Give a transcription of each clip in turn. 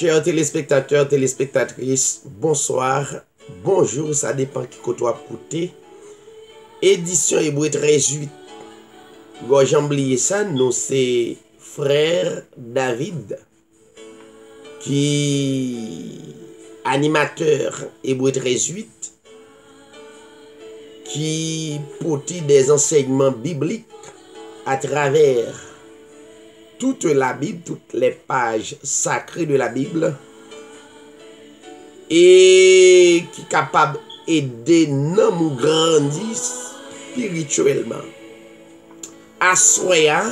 Chers téléspectateurs, téléspectatrices, bonsoir, bonjour, ça dépend qui côtoie côté. Édition Hébreu 13-8. J'ai oublié ça, nous c'est frère David qui animateur Hébreu 13-8 qui porte des enseignements bibliques à travers toute la Bible, toutes les pages sacrées de la Bible et qui est capable d'aider nous grandir spirituellement. À soya,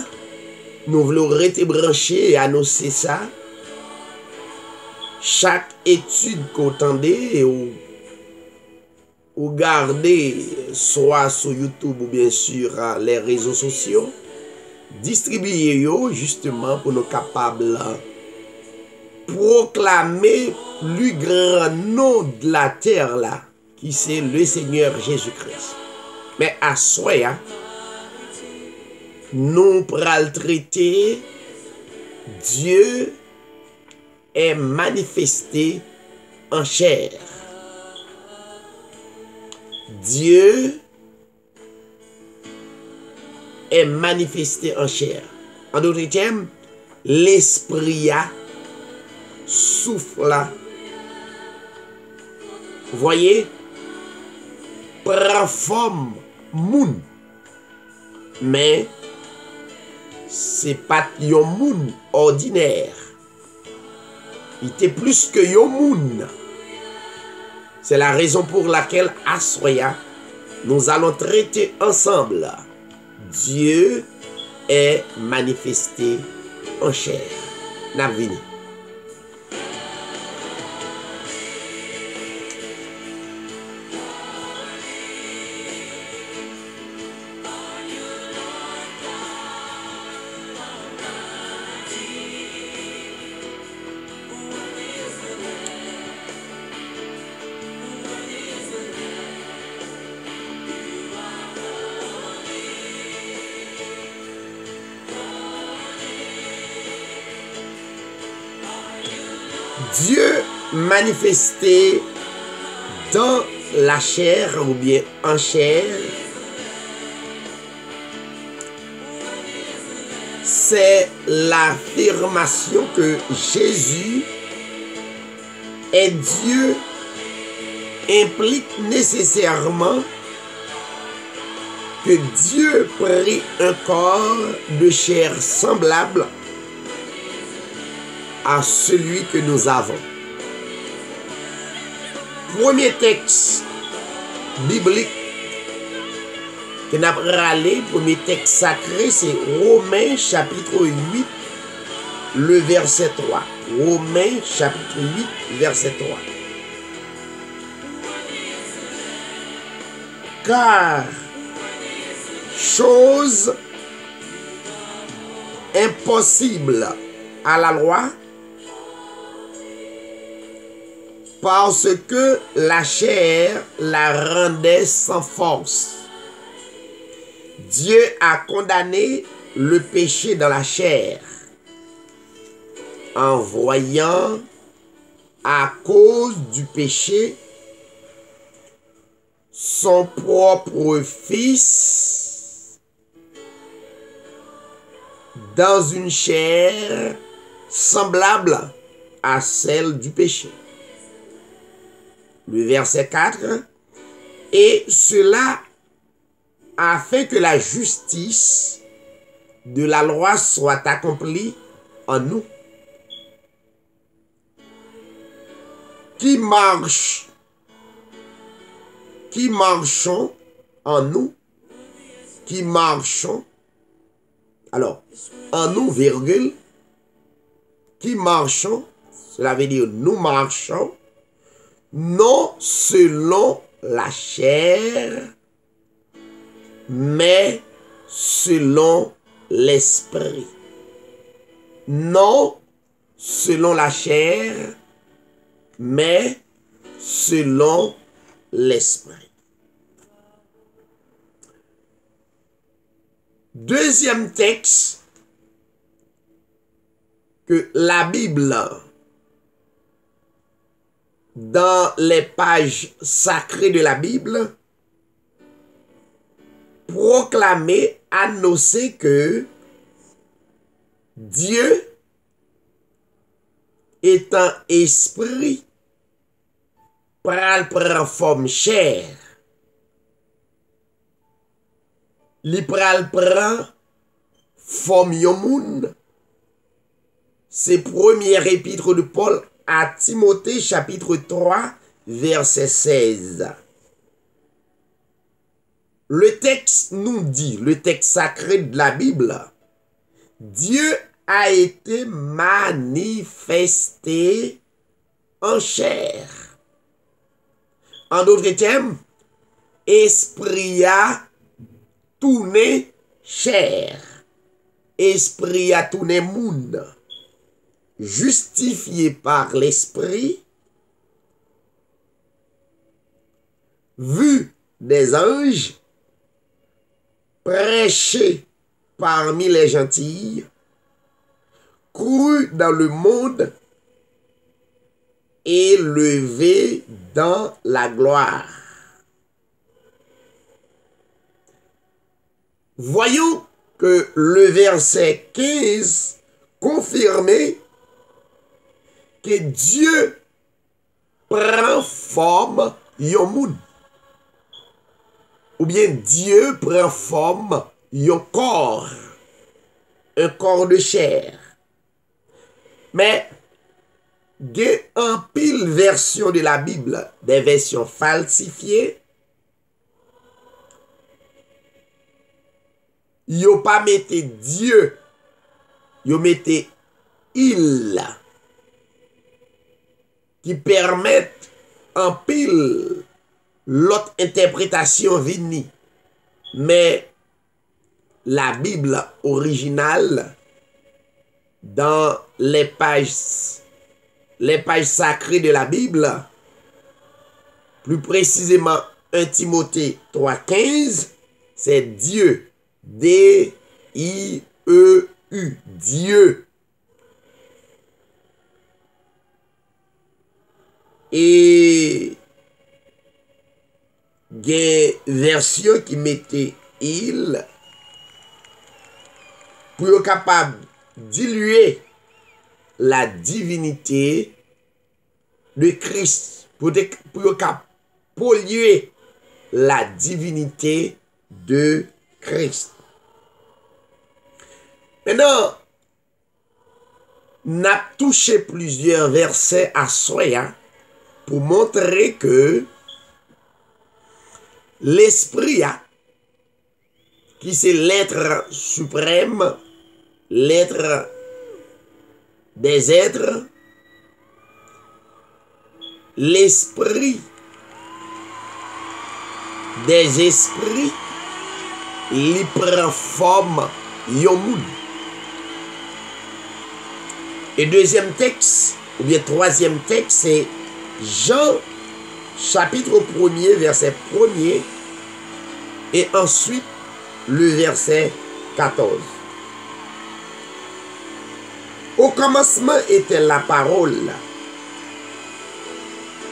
nous voulons rester branchés et annoncer ça. Chaque étude qu'on tendait ou garder soit sur YouTube ou bien sur les réseaux sociaux, distribuer yo justement pour nous capables proclamer plus grand nom de la terre là, qui c'est le Seigneur Jésus-Christ. Mais à soi, nous pral traiter Dieu est manifesté en chair. Dieu est manifesté en chair. En d'autres termes, l'esprit a souffle. Vous voyez, prend forme moun. Mais c'est pas yon moun ordinaire. Il était plus que yon moun. C'est la raison pour laquelle à soya, nous allons traiter ensemble. Dieu est manifesté en chair. N'avini. Dieu manifesté dans la chair ou bien en chair, c'est l'affirmation que Jésus est Dieu implique nécessairement que Dieu prit un corps de chair semblable à celui que nous avons. Premier texte biblique que nous avons râlé, premier texte sacré, c'est Romains chapitre 8, le verset 3. Romains chapitre 8, verset 3. Car chose impossible à la loi, parce que la chair la rendait sans force. Dieu a condamné le péché dans la chair, en voyant à cause du péché son propre Fils dans une chair semblable à celle du péché. Le verset 4, et cela afin que la justice de la loi soit accomplie en nous, qui marchons en nous, qui marchons, alors, en nous, virgule, qui marchons, cela veut dire nous marchons, non selon la chair, mais selon l'esprit. Non selon la chair, mais selon l'esprit. Deuxième texte que la Bible dans les pages sacrées de la Bible, proclamer, annoncer que Dieu étant esprit, pral prend forme chair, li pral prend forme yon moun. C'est première épître de Paul à Timothée chapitre 3 verset 16. Le texte nous dit, le texte sacré de la Bible, Dieu a été manifesté en chair. En d'autres termes, esprit a tourné chair. Esprit a tourné monde. Justifié par l'esprit, vu des anges, prêché parmi les gentils, cru dans le monde, élevé dans la gloire. Voyons que le verset 15 confirmait que Dieu prend forme yon moun. Ou bien Dieu prend forme yon corps. Un corps de chair. Mais, il y a un pile version de la Bible, des versions falsifiées. Yo pas mette Dieu, yo mette il, qui permettent en pile l'autre interprétation vini. Mais la Bible originale, dans les pages sacrées de la Bible, plus précisément 1 Timothée 3,15, c'est Dieu. D-I-E-U. Dieu. Et il y a une version qui mettait il pour être capable de diluer la divinité de Christ, pour être capable de polluer la divinité de Christ. Maintenant, on a touché plusieurs versets à soi pour montrer que l'esprit, qui c'est l'être suprême, l'être des êtres, l'esprit des esprits, il prend forme yon moun. Et deuxième texte, ou bien troisième texte, c'est Jean chapitre 1er, verset 1er, et ensuite le verset 14. Au commencement était la parole,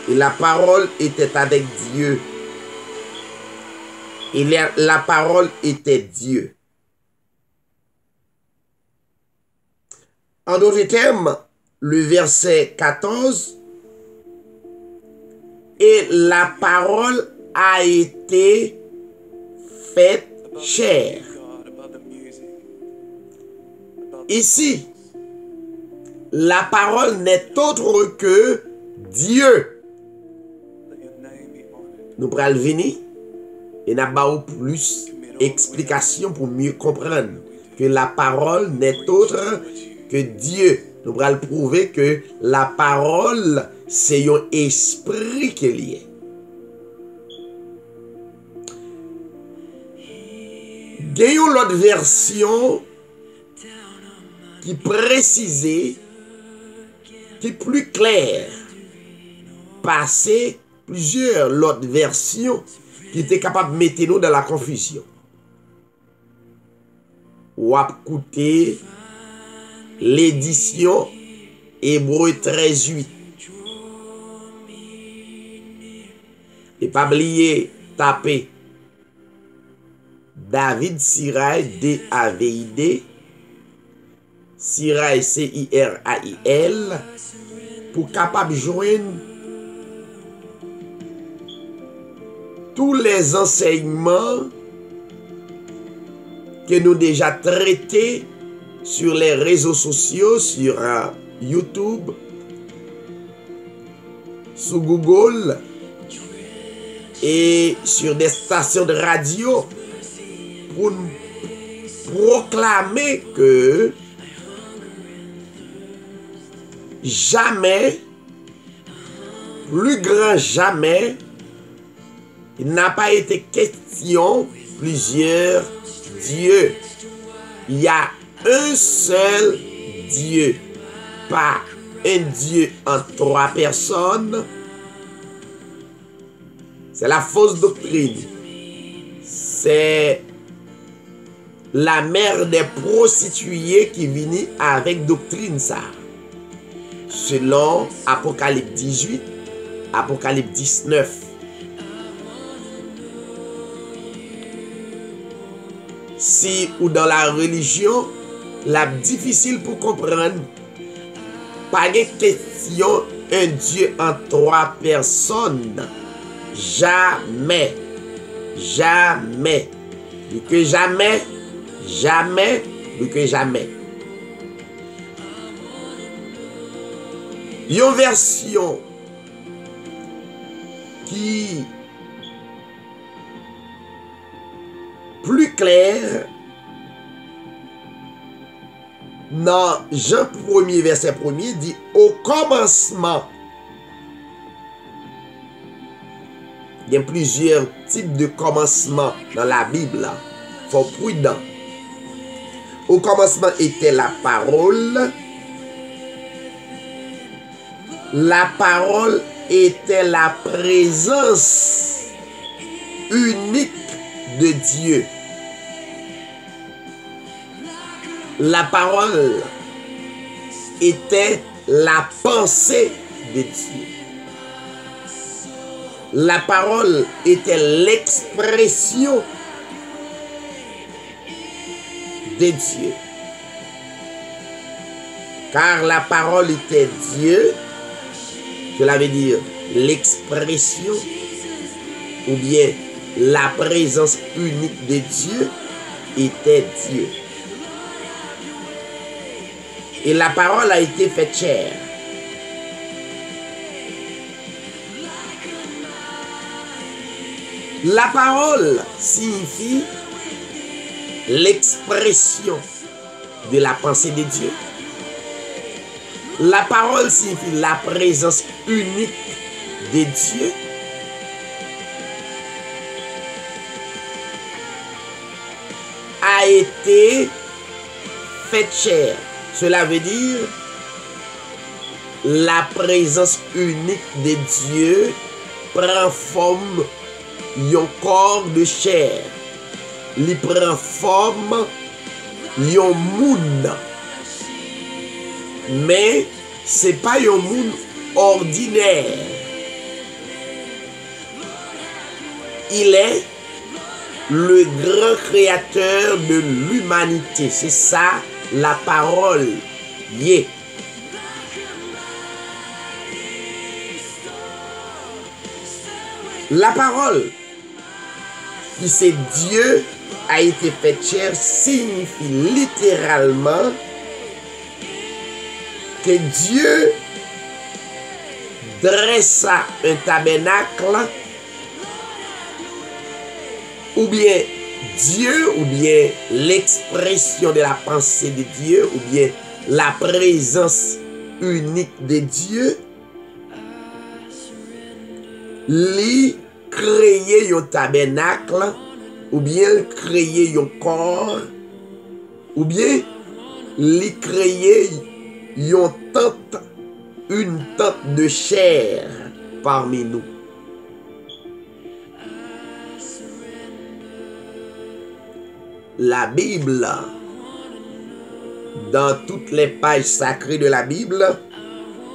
et la parole était avec Dieu, et la parole était Dieu. En d'autres termes, le verset 14, et la parole a été faite chair. Ici, la parole n'est autre que Dieu. Nous prenons le venir et nous avons plus d'explications pour mieux comprendre que la parole n'est autre que Dieu. Nous allons prouver que la parole, c'est un esprit qu'il y est. Il y a une autre version qui précisait, qui est plus claire, passer plusieurs autres versions qui étaient capables de mettre nous dans la confusion. Ou à écouter l'édition Hébreu 13:8. Et pas oublier taper David Sirail, D-A-V-I-D, Sirail, C-I-R-A-I-L, pour capable joindre tous les enseignements que nous déjà traités sur les réseaux sociaux, sur YouTube, sur Google et sur des stations de radio pour proclamer que jamais, plus grand jamais, il n'a pas été question plusieurs dieux. Il y a un seul Dieu, pas un Dieu en trois personnes. C'est la fausse doctrine. C'est la mère des prostituées qui vient avec doctrine ça. Selon Apocalypse 18, Apocalypse 19. Si ou dans la religion, la difficile pour comprendre, pas de question un Dieu en trois personnes. Jamais, jamais, plus que jamais, jamais, plus que jamais. Une version qui plus claire dans Jean 1er verset 1er dit au commencement. Il y a plusieurs types de commencement dans la Bible. Il faut être prudent. Au commencement était la parole. La parole était la présence unique de Dieu. La parole était la pensée de Dieu. La parole était l'expression de Dieu. Car la parole était Dieu, cela veut dire l'expression ou bien la présence unique de Dieu était Dieu. Et la parole a été faite chair. La parole signifie l'expression de la pensée de Dieu. La parole signifie la présence unique de Dieu. A été faite chair. Cela veut dire la présence unique de Dieu prend forme d'un corps de chair. Il prend forme d'un monde. Mais ce n'est pas un monde ordinaire. Il est le grand créateur de l'humanité. C'est ça la parole. Yeah. La parole, qui c'est Dieu, a été faite chair, signifie littéralement que Dieu dressa un tabernacle, ou bien Dieu, ou bien l'expression de la pensée de Dieu, ou bien la présence unique de Dieu, lui créer un tabernacle, ou bien créer un corps, ou bien lui créer une tente de chair parmi nous. La Bible, dans toutes les pages sacrées de la Bible,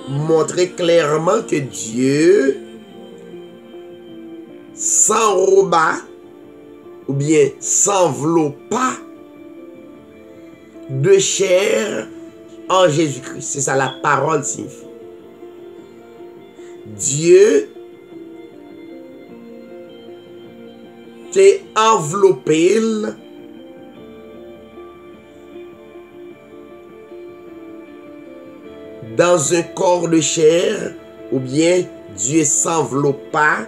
montre clairement que Dieu s'enroba ou bien s'enveloppa de chair en Jésus-Christ. C'est ça la parole signifie. Dieu t'est enveloppé dans un corps de chair, ou bien Dieu s'enveloppa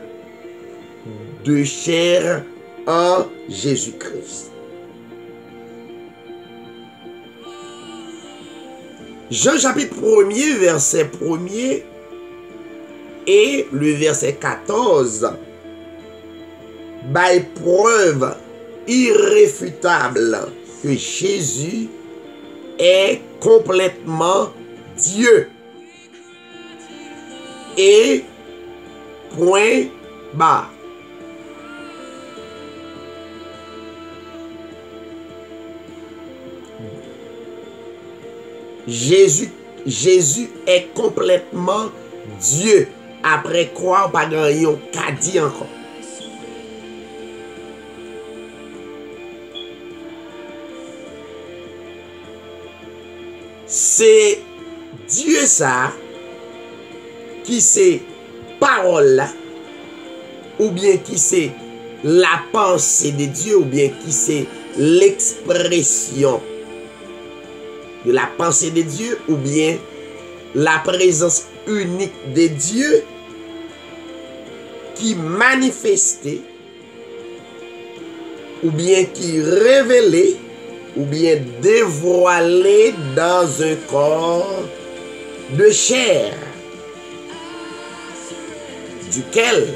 de chair en Jésus-Christ. Jean chapitre 1er, verset 1er et le verset 14 bail preuve irréfutable que Jésus est complètement Dieu. Et point barre. Jésus est complètement Dieu. Après quoi, pas grand qu'a dit encore. C'est Dieu ça qui c'est parole là, ou bien qui c'est la pensée de Dieu, ou bien qui c'est l'expression de la pensée de Dieu, ou bien la présence unique de Dieu qui manifestait, ou bien qui révélait, ou bien dévoilé dans un corps de chair, duquel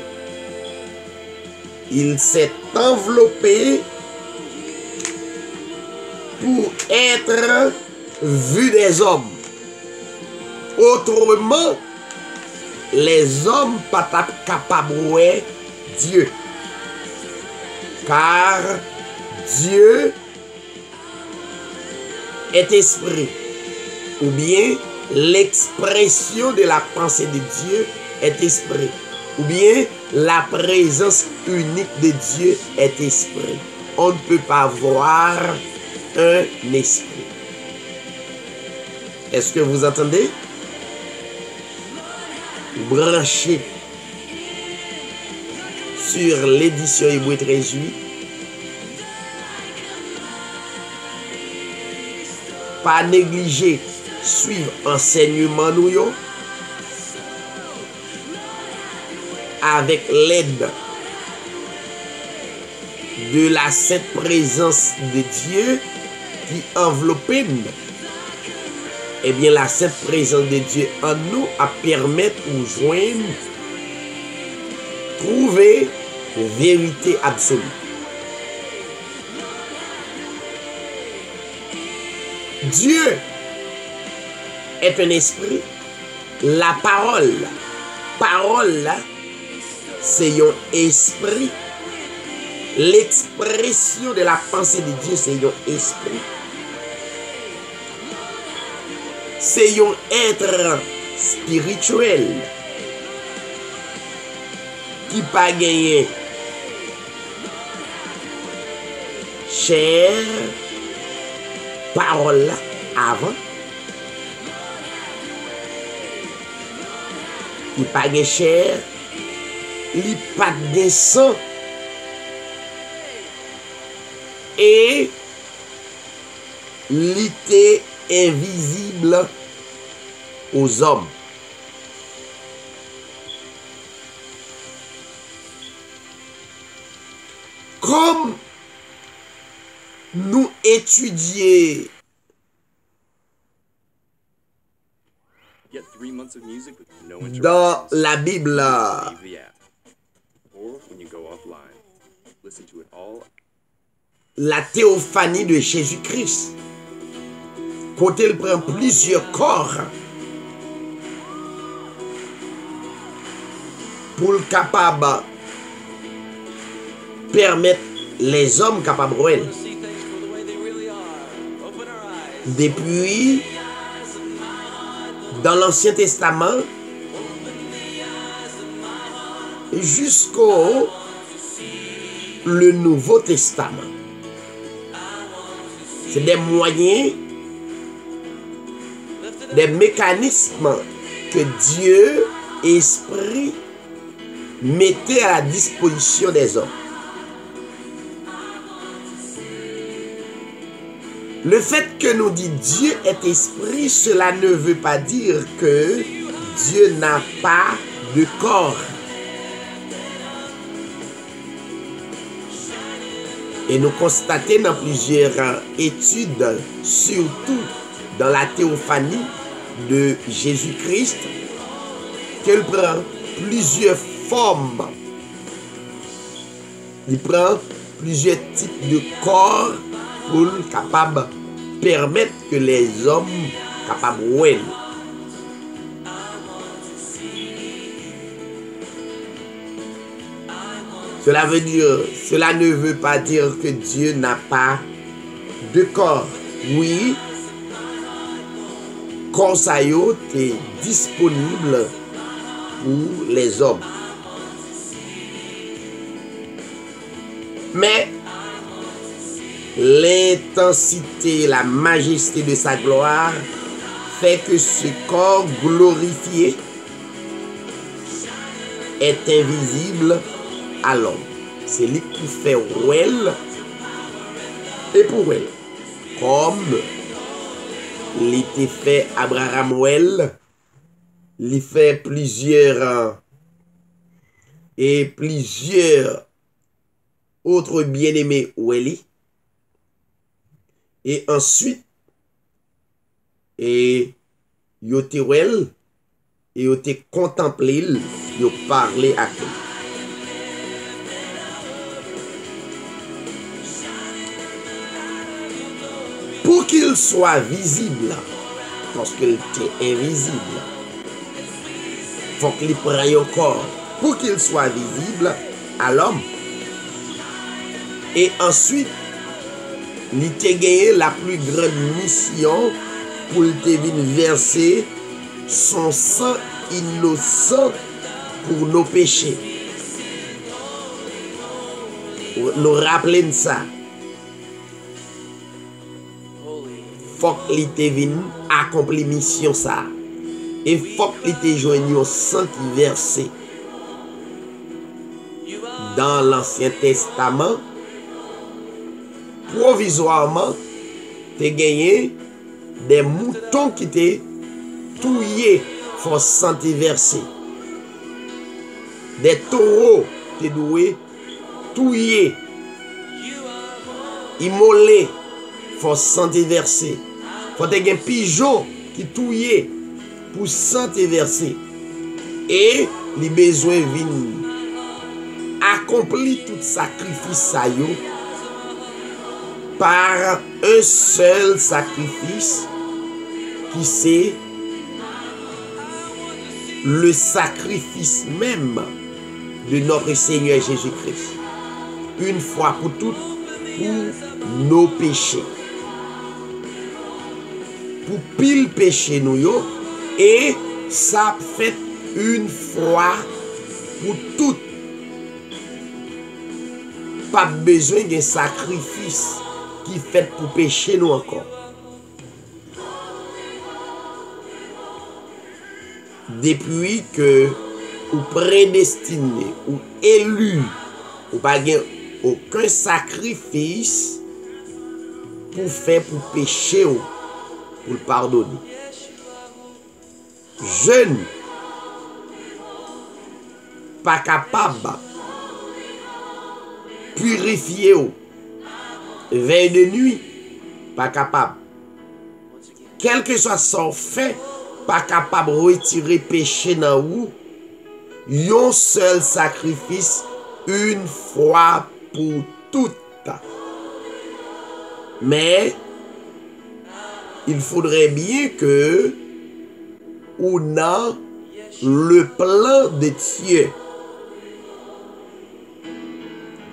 il s'est enveloppé pour être vu des hommes. Autrement, les hommes pas capables de voir Dieu. Car Dieu est esprit, ou bien l'expression de la pensée de Dieu est esprit, ou bien la présence unique de Dieu est esprit. On ne peut pas voir un esprit. Est-ce que vous entendez? Branchez sur l'édition Hébreu 13:8. Pas négliger, suivre enseignement nous avec l'aide de la sainte présence de Dieu qui enveloppe nous. Eh bien, la sainte présence de Dieu en nous a permis de joindre, trouver la vérité absolue. Dieu est un esprit. La parole, c'est un esprit. L'expression de la pensée de Dieu, c'est un esprit. C'est un être spirituel qui pas gagné chair, parole avant, qui pas gagné chair, li pas de sang, et li était invisible aux hommes. Comme nous étudions dans la Bible la théophanie de Jésus-Christ, côté il prend plusieurs corps pour le capable permettre les hommes capables de voir. Depuis dans l'Ancien Testament jusqu'au le Nouveau Testament. C'est des moyens, des mécanismes que Dieu, Esprit, mettait à la disposition des hommes. Le fait que nous dit Dieu est esprit, cela ne veut pas dire que Dieu n'a pas de corps. Et nous constatons dans plusieurs études, surtout dans la théophanie de Jésus-Christ, qu'il prend plusieurs formes. Il prend plusieurs types de corps pour capable permettre que les hommes capables de voir. Cela ne veut pas dire que Dieu n'a pas de corps. Oui, corps ça est disponible pour les hommes. Mais l'intensité, la majesté de sa gloire fait que ce corps glorifié est invisible à l'homme. C'est lui qui fait well et pour elle. Comme l'était fait Abraham well, il fait plusieurs autres bien-aimés Welly. Et ensuite, yo te wel, et yo te contemplé, yo parlé à lui. Pour qu'il soit visible, parce qu'il était invisible, faut qu'il prenne un corps pour qu'il soit visible à l'homme. Et ensuite, il a gagné la plus grande mission pour verser son sang innocent pour nos péchés. Nous rappeler de ça. Faut qu'il te accomplir mission ça. Et faut qu'il te joigne au sang qui versé. Dans l'Ancien Testament, provisoirement, tu as gagné des moutons qui étaient touillés, faut sentir versé. Des taureaux qui étaient doués, touillés, immolés, faut sentir versé. Faut te gagner pigeon qui touillé pour sentir versé. Et les besoins viennent accomplir tout sacrifice ça yo par un seul sacrifice qui c'est le sacrifice même de notre Seigneur Jésus-Christ. Une fois pour toutes, pour nos péchés. Pour pile péché nous yo, et ça fait une fois pour toutes. Pas besoin d'un sacrifice qui fait pour pécher nous encore. Depuis que ou prédestiné ou élu, ou pas aucun sacrifice pour faire pour pécher ou pour le pardonner. Jeune, pas capable purifier ou veille de nuit, pas capable. Quel que soit son fait, pas capable de retirer péché dans vous. Un seul sacrifice, une fois pour toutes. Mais il faudrait bien que on a le plan de Dieu.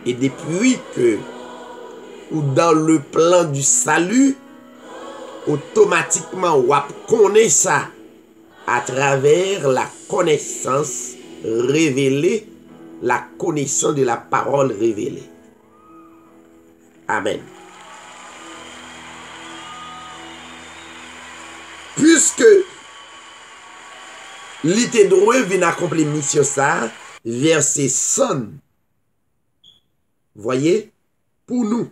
Et depuis que ou dans le plan du salut, automatiquement on connaît ça à travers la connaissance révélée, la connaissance de la parole révélée. Amen. Puisque l'ité droit vient accomplir mission ça, verset 100. Voyez, pour nous.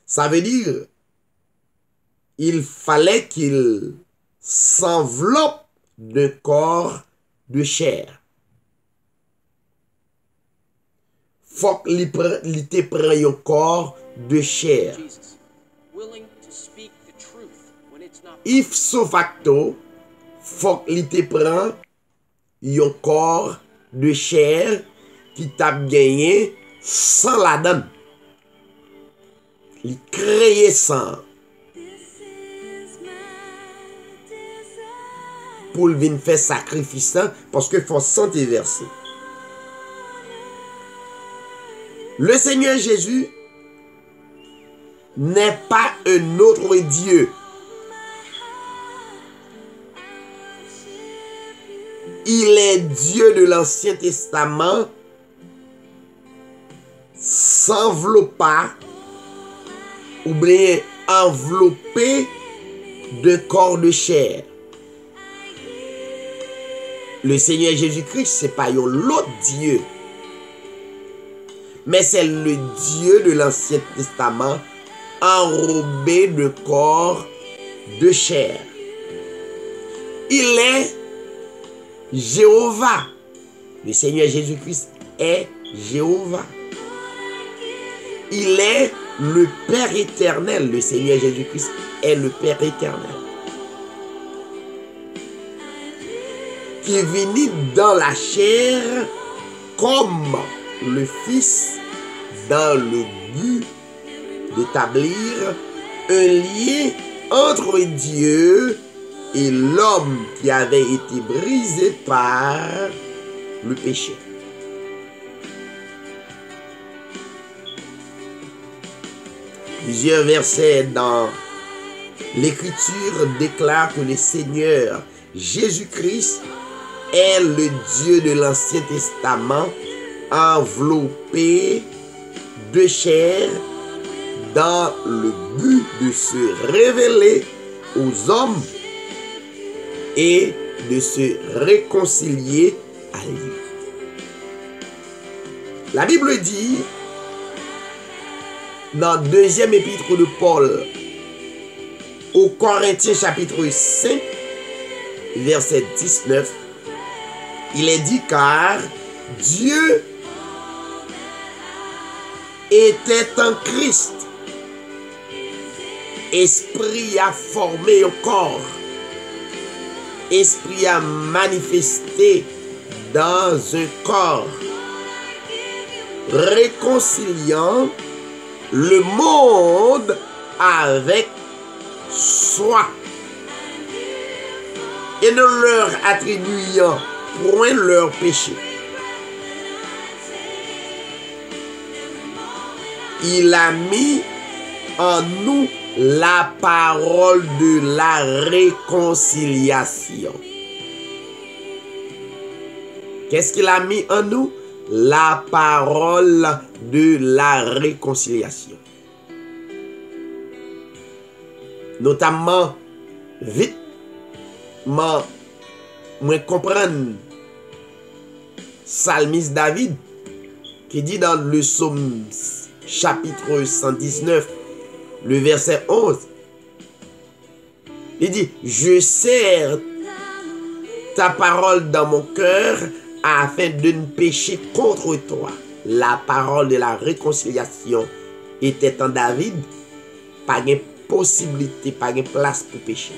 Ça veut dire, il fallait qu'il s'enveloppe de corps de chair. Faut qu'il te prenne un corps de chair. Ipso facto, faut qu'il te prenne un corps de chair qui t'a gagné sans la donne. Il crée sans. Pour venir faire sacrifice parce que faut santé verser. Le Seigneur Jésus n'est pas un autre Dieu. Il est Dieu de l'Ancien Testament, s'enveloppa ou bien enveloppé de corps de chair. Le Seigneur Jésus-Christ, ce n'est pas l'autre Dieu, mais c'est le Dieu de l'Ancien Testament enrobé de corps de chair. Il est Jéhovah. Le Seigneur Jésus-Christ est Jéhovah. Il est le Père éternel. Le Seigneur Jésus-Christ est le Père éternel. Qui vit dans la chair comme le Fils dans le but d'établir un lien entre Dieu et l'homme qui avait été brisé par le péché. Plusieurs versets dans l'Écriture déclarent que le Seigneur Jésus-Christ est le Dieu de l'Ancien Testament enveloppé de chair dans le but de se révéler aux hommes et de se réconcilier à lui. La Bible dit dans deuxième épître de Paul aux Corinthiens chapitre 5 verset 19, il est dit car Dieu était en Christ. Esprit a formé un corps. Esprit a manifesté dans un corps, réconciliant le monde avec soi et ne leur attribuant point leur péché. Il a mis en nous la parole de la réconciliation. Qu'est-ce qu'il a mis en nous? La parole de la réconciliation. Notamment, vite, moi comprendre Psalmiste David qui dit dans le psaume chapitre 119, le verset 11, il dit, je serre ta parole dans mon cœur afin de ne pécher contre toi. La parole de la réconciliation était en David, pas de possibilité, pas de place pour pécher.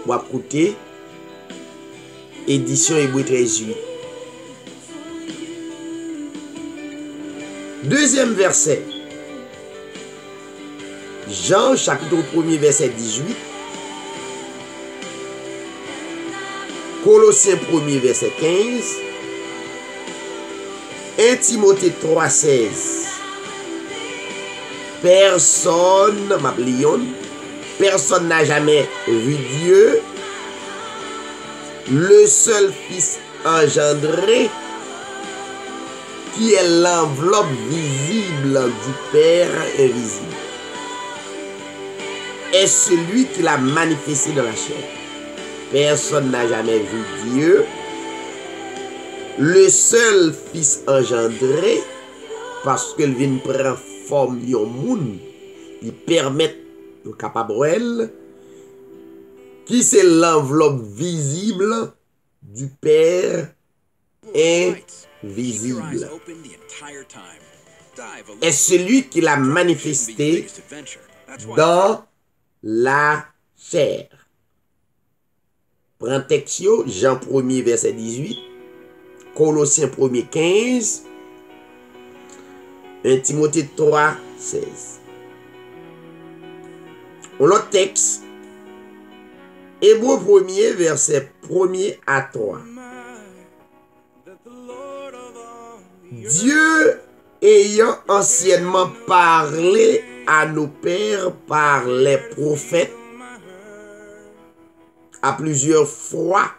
Ou à côté, édition Hébreu 13:8. Deuxième verset. Jean chapitre 1er verset 18. Colossiens 1er verset 15. 1 Timothée 3:16. Personne n'a jamais vu Dieu. Le seul Fils engendré qui est l'enveloppe visible du Père invisible, est celui qui l'a manifesté dans la chair. Personne n'a jamais vu Dieu. Le seul Fils engendré, parce qu'il vient prendre forme d'un monde, qui permet de capable, qui c'est l'enveloppe visible du Père invisible, est celui qui l'a manifesté dans la chair. Prends textio, Jean 1er, verset 18, Colossiens 1er, 15, 1 Timothée 3, 16. L'autre texte, Hébreux 1er, verset 1er à 3. Dieu ayant anciennement parlé à nos pères par les prophètes à plusieurs fois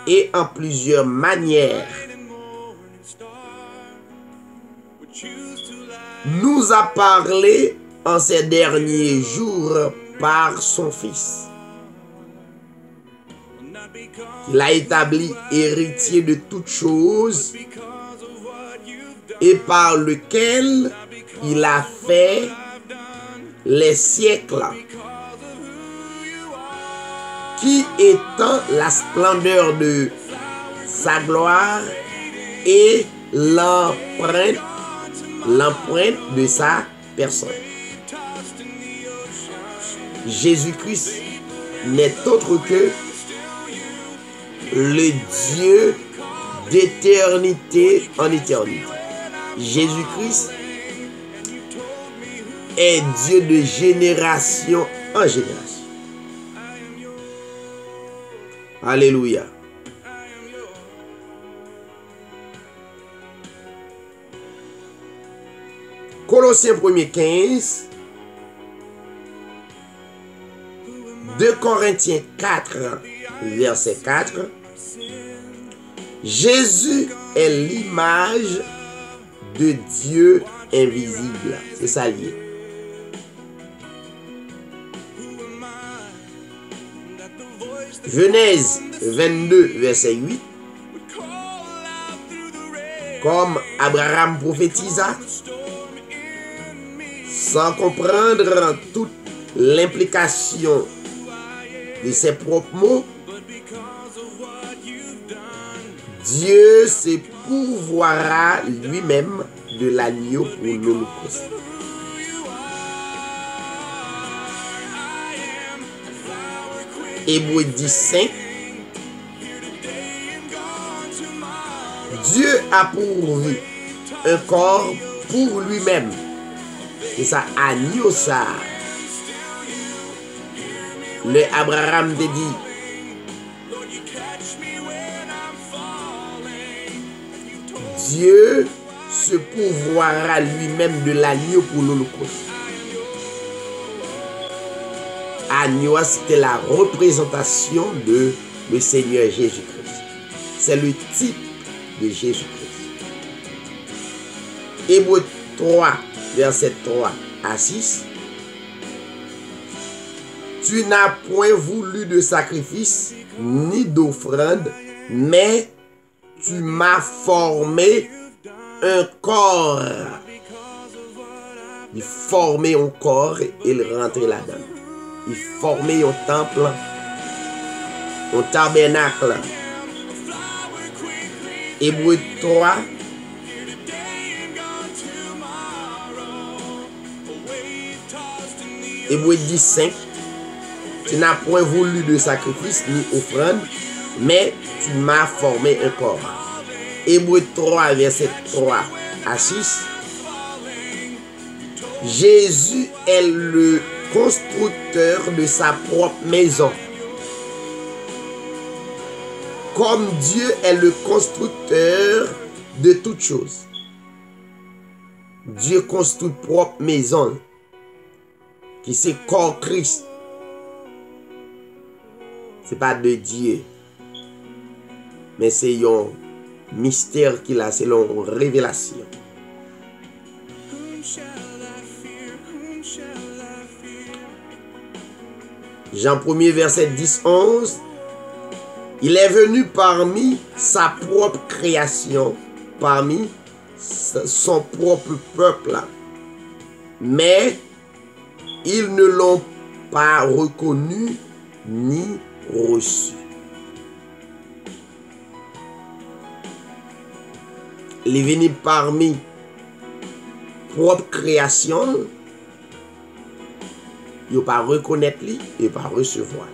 et en plusieurs manières, nous a parlé en ces derniers jours par son Fils, qu'il a établi héritier de toutes choses et par lequel il a fait les siècles, qui étant la splendeur de sa gloire et l'empreinte de sa personne. Jésus-Christ n'est autre que le Dieu d'éternité en éternité. Jésus-Christ est Dieu de génération en génération. Alléluia. Colossiens 1er 15, 2 Corinthiens 4, verset 4. Jésus est l'image de Dieu invisible. C'est ça lié. Genèse 22, verset 8. Comme Abraham prophétisa, sans comprendre toute l'implication de ses propres mots, Dieu se pourvoira lui-même de l'agneau pour l'holocauste. Hébreux 10:5. Dieu a pourvu un corps pour lui-même. C'est ça, agneau ça. Le Abraham te dit, Dieu se pourvoira lui-même de l'agneau pour l'holocauste. Agneau, c'était la représentation de le Seigneur Jésus-Christ. C'est le type de Jésus-Christ. Hébreux 3, verset 3 à 6. Tu n'as point voulu de sacrifice ni d'offrande, mais tu m'as formé un corps. Il formait un corps et il rentrait là-dedans. Il formait un temple, un tabernacle. Hébreux 3, Hébreux 10:5. Tu n'as point voulu de sacrifice ni offrande, mais tu m'as formé un corps. Hébreux 3, verset 3 à 6. Jésus est le constructeur de sa propre maison. Comme Dieu est le constructeur de toutes choses. Dieu construit propre maison. Qui c'est corps Christ. C'est pas de Dieu. Mais c'est un mystère qu'il a selon révélation. Jean 1er, verset 10-11. Il est venu parmi sa propre création, parmi son propre peuple. Mais ils ne l'ont pas reconnu ni reçu. Il est venu parmi propre création, il ne pas reconnaître lui, il ne pas recevoir.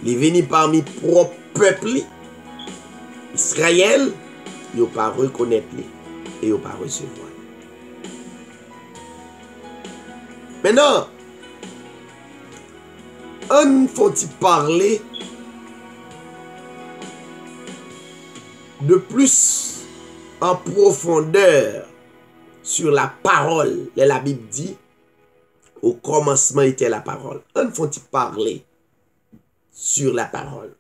Il est venu parmi propre peuple, Israël, il ne pas reconnaître lui et il ne pas recevoir. Maintenant, on faut-il parler de plus en profondeur sur la parole. La Bible dit, au commencement était la parole. On faut-il parler sur la parole.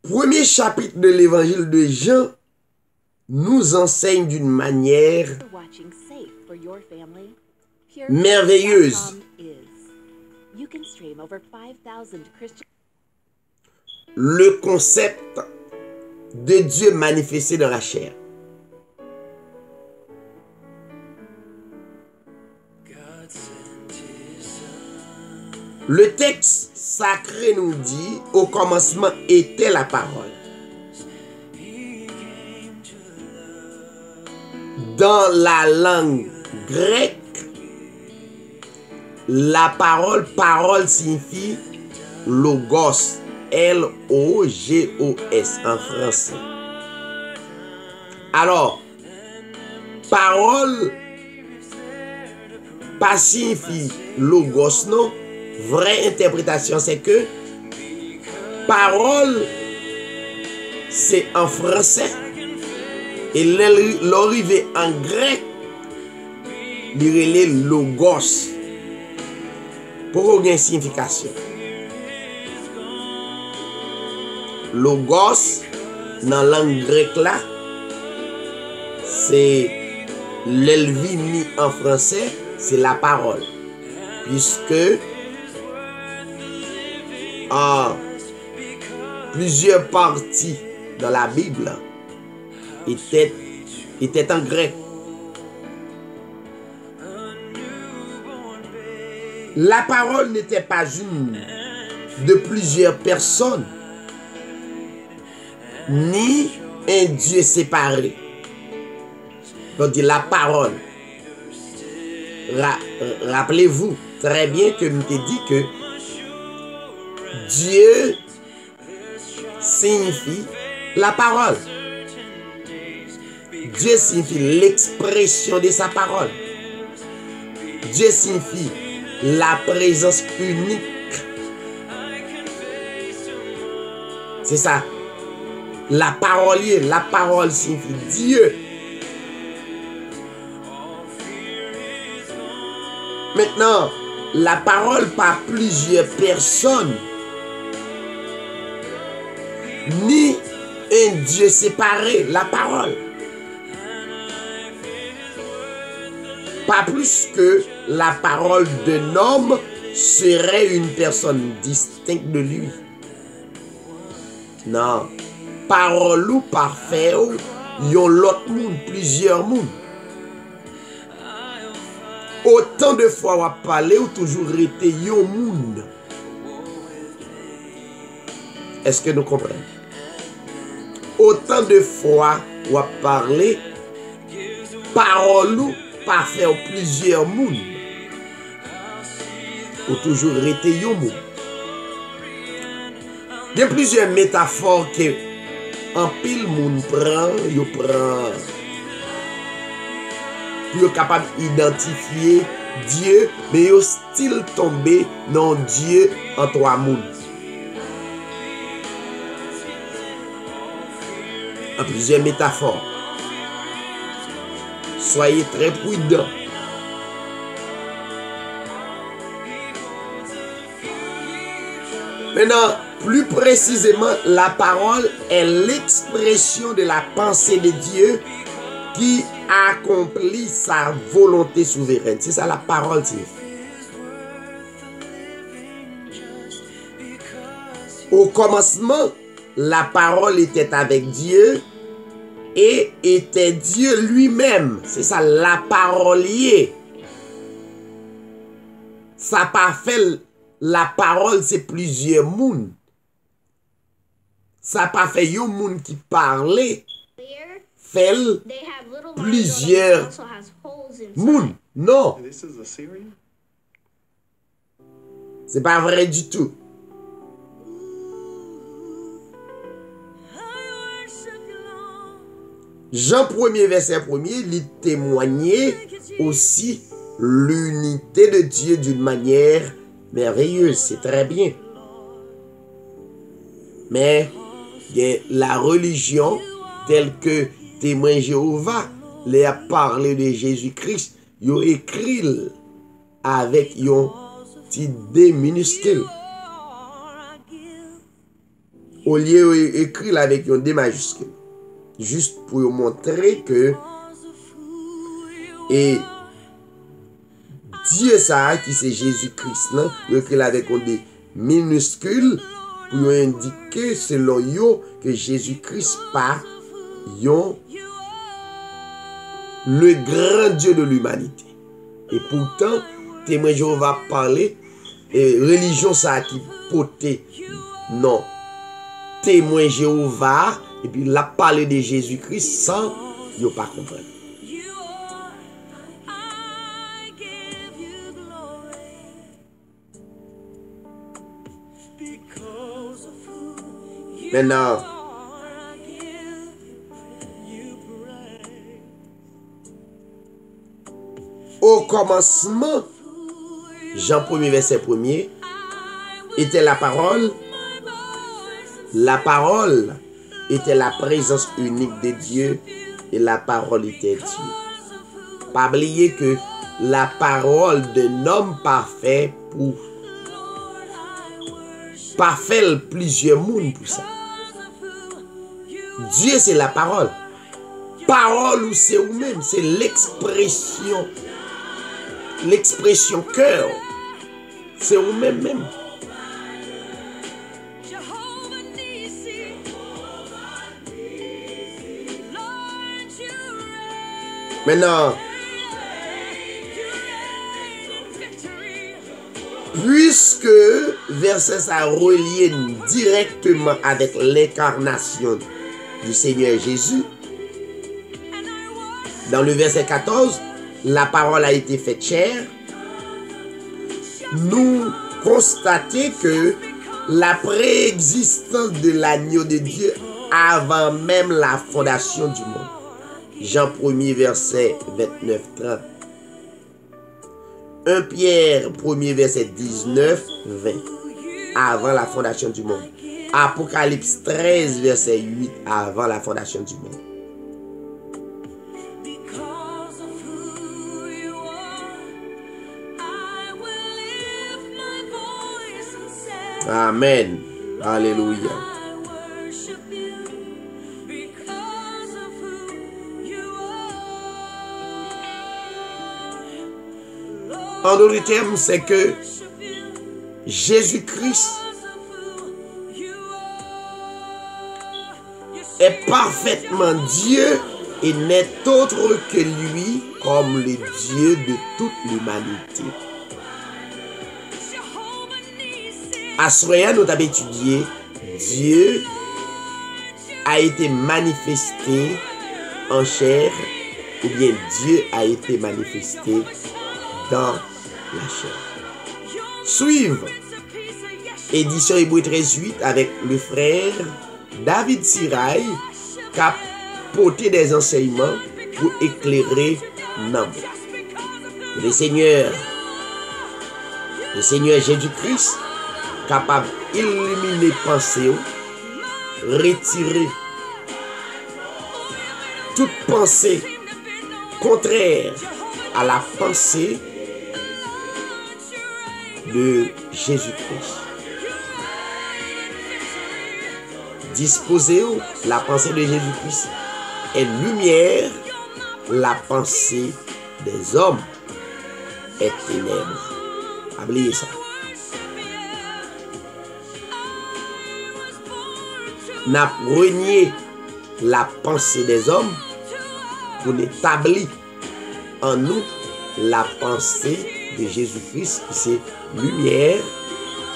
Premier chapitre de l'évangile de Jean nous enseigne d'une manière merveilleuse le concept de Dieu manifesté dans la chair. Le texte sacré nous dit, au commencement était la parole. Dans la langue grecque, la parole signifie logos, L-O-G-O-S en français. Alors, parole, pas signifie logos, non. Vraie interprétation, c'est que parole, c'est en français. Et l'arrivée en grec, il est logos. Pour aucune signification. Logos, dans la langue grecque là, c'est l'elvini en français, c'est la parole. Puisque en plusieurs parties dans la Bible étaient en grec. La parole n'était pas une de plusieurs personnes, ni un Dieu séparé. Donc la parole. Rappelez-vous très bien que nous t'ai dit que Dieu signifie la parole. Dieu signifie l'expression de sa parole. Dieu signifie la présence unique. C'est ça. La parole signifie Dieu. Maintenant, la parole par plusieurs personnes, ni un Dieu séparé, la parole. Pas plus que la parole d'un homme serait une personne distincte de lui. Non. Parole ou parfait, il y a l'autre monde, plusieurs mondes. Autant de fois on a parlé ou toujours été un monde. Est-ce que nous comprenons? Autant de fois on a parlé, parole ou parfait ou plusieurs mondes. Ou toujours été un monde. Il y a plusieurs métaphores que en pile monde prend, pour être capable d'identifier Dieu, mais il style tombé dans Dieu en trois mondes. En plusieurs métaphores. Soyez très prudents. Maintenant, plus précisément, la parole est l'expression de la pensée de Dieu qui accomplit sa volonté souveraine. C'est ça la parole, c'est. Au commencement, la parole était avec Dieu et était Dieu lui-même. C'est ça, la parolier. Ça pas fait la parole, c'est plusieurs mouns. Ça pas fait yon moun qui parlait. Fait plusieurs mouns. Non. C'est pas vrai du tout. Jean 1er verset 1er, il témoignait aussi l'unité de Dieu d'une manière merveilleuse. C'est très bien. Mais la religion telle que témoin Jéhovah les a parlé de Jésus-Christ, ils ont écrit avec un petit D minuscule. Au lieu d'écrire avec un D majuscule. Juste pour vous montrer que et Dieu ça qui c'est Jésus-Christ là, il écrit avec un D minuscule pour indiquer selon yo que Jésus-Christ pas yon le grand Dieu de l'humanité. Et pourtant, témoin Jéhovah parler et religion ça qui portait non témoin Jéhovah et puis la parler de Jésus-Christ sans yo pas comprendre. Maintenant, au commencement, Jean 1er verset 1er, était la parole. La parole était la présence unique de Dieu et la parole était Dieu. Pas oublier que la parole d'un homme parfait pour parfait plusieurs mondes pour ça. Dieu c'est la parole. Parole ou c'est vous-même, c'est l'expression. L'expression cœur. C'est vous-même même. Maintenant, puisque verset ça relié directement avec l'incarnation du Seigneur Jésus, dans le verset 14, la parole a été faite chair. Nous constatons que la préexistence de l'agneau de Dieu avant même la fondation du monde. Jean 1er verset 29-30. 1 Pierre 1er verset 19-20. Avant la fondation du monde. Apocalypse 13 verset 8. Avant la fondation du monde. Amen. Alléluia. En d'autres termes, c'est que Jésus-Christ est parfaitement Dieu et n'est autre que lui comme le Dieu de toute l'humanité. À Soya, nous avons étudié, Dieu a été manifesté en chair, ou bien Dieu a été manifesté dans la chair. Suivre édition Hébreu 13:8 avec le frère David Sirail qui a porté des enseignements pour éclairer l'homme. Le Seigneur Jésus-Christ capable d'illuminer pensée, retirer toute pensée contraire à la pensée de Jésus-Christ. disposez la pensée de Jésus-Christ est lumière, la pensée des hommes est ténèbres. Oubliez ça. N'a renié la pensée des hommes pour établir en nous la pensée de Jésus-Christ qui c'est lumière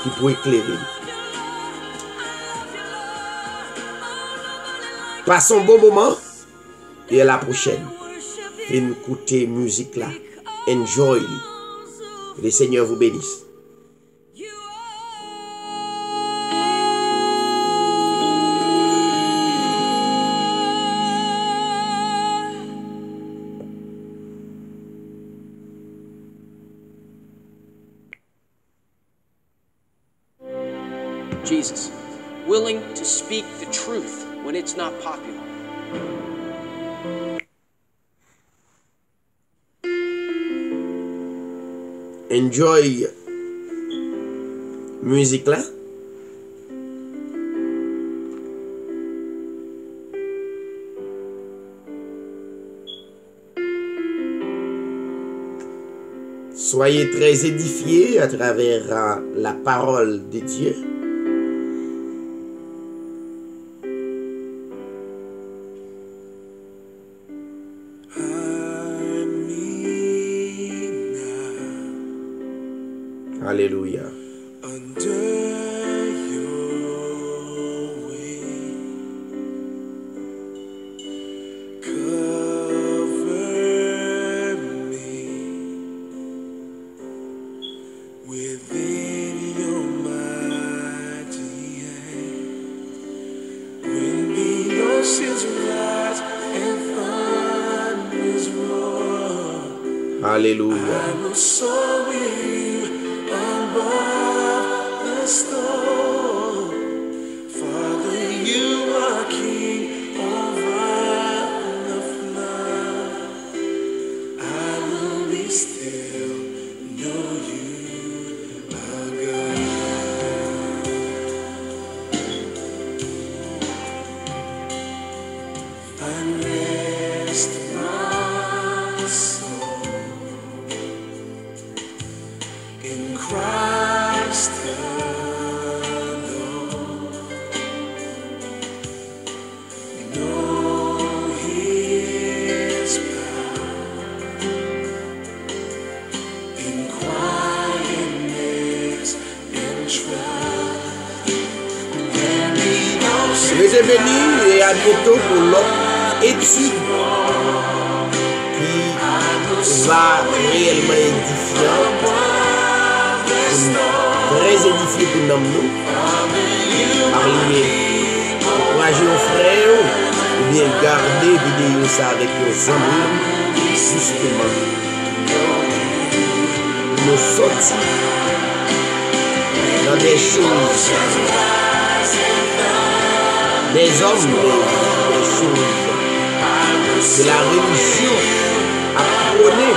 qui peut éclairer. Passons un bon moment et à la prochaine. Écoutez musique là. Enjoy. Le Seigneur vous bénisse. Jesus, willing to speak the truth when it's not popular. Enjoy musique là. Soyez très édifiés à travers la parole de Dieu. Alléluia. Alléluia. Soyez bénis et à bientôt pour l'autre étude qui va réellement édifiante, très édifiée pour nous. Parlez, encouragez vos frères ou bien gardez vidéo ça avec vos amis, justement. Nous sortir dans des choses. Des hommes, des choses que la religion a prôné.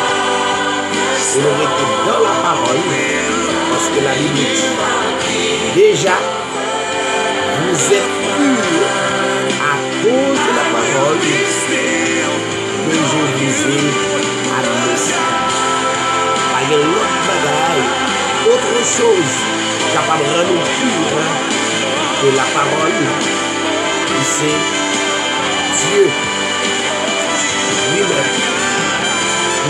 On aurait été dans la parole, parce que la Bible dit déjà, vous êtes purs à cause de la parole que je vous ai annoncée. Par une autre bagaille, autre chose capable de rendre pur que la parole. C'est Dieu lui-même,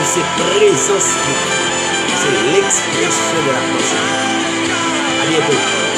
c'est présence, c'est l'expression de la pensée. À bientôt.